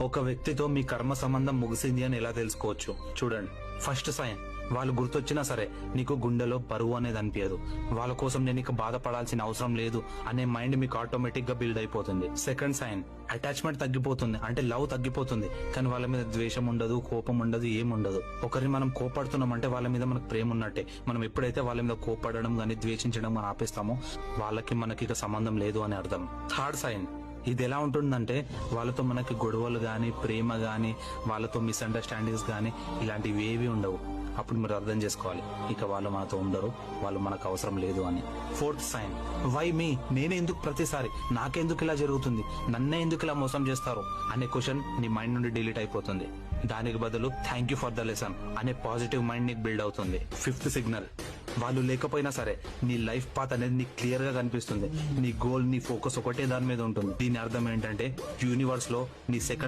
ఒక వ్యక్తితో మీ కర్మ సంబంధం ముగిసింది అని ఎలా తెలుసుకోవచ్చు? చూడండి, ఫస్ట్ సైన్, వాళ్ళు గుర్తొచ్చినా సరే నీకు గుండెలో బరువు అనేది అనిపించదు. వాళ్ళ కోసం నేను ఇక బాధపడాల్సిన అవసరం లేదు అనే మైండ్ మీకు ఆటోమేటిక్ గా బిల్డ్ అయిపోతుంది. సెకండ్ సైన్, అటాచ్మెంట్ తగ్గిపోతుంది, అంటే లవ్ తగ్గిపోతుంది, కానీ వాళ్ళ మీద ద్వేషం ఉండదు, కోపం ఉండదు, ఏముండదు. ఒకరిని మనం కోపడుతున్నాం అంటే వాళ్ళ మీద మనకు ప్రేమ ఉన్నట్టే. మనం ఎప్పుడైతే వాళ్ళ మీద కోపడడం గానీ ద్వేషించడం గానీ ఆపేస్తామో వాళ్ళకి మనకి ఇక సంబంధం లేదు అని అర్థం. థర్డ్ సైన్, ఇది ఎలా ఉంటుందంటే వాళ్ళతో మనకి గొడవలు గాని, ప్రేమ గాని, వాళ్ళతో మిస్అండర్స్టాండింగ్స్ గాని ఇలాంటివి ఏవి ఉండవు. అప్పుడు మీరు అర్థం చేసుకోవాలి, ఇక వాళ్ళు మనతో ఉండరు, వాళ్ళు మనకు అవసరం లేదు అని. ఫోర్త్ సైన్, వై మీ, నేనే ఎందుకు ప్రతిసారి, నాకెందుకు ఇలా జరుగుతుంది, నన్నే ఎందుకు ఇలా మోసం చేస్తారు అనే క్వశ్చన్ నీ మైండ్ నుండి డిలీట్ అయిపోతుంది. దానికి బదులు thank you for the lesson అనే పాజిటివ్ మైండ్ నీకు బిల్డ్ అవుతుంది. ఫిఫ్త్ సిగ్నల్, వాళ్ళు లేకపోయినా సరే నీ లైఫ్ పాత్ అనేది నీకు క్లియర్ గా కనిపిస్తుంది. నీ గోల్, నీ ఫోకస్ ఒకటే దాని మీద ఉంటుంది. దీని అర్థం ఏంటంటే యూనివర్స్ లో నీ సెకండ్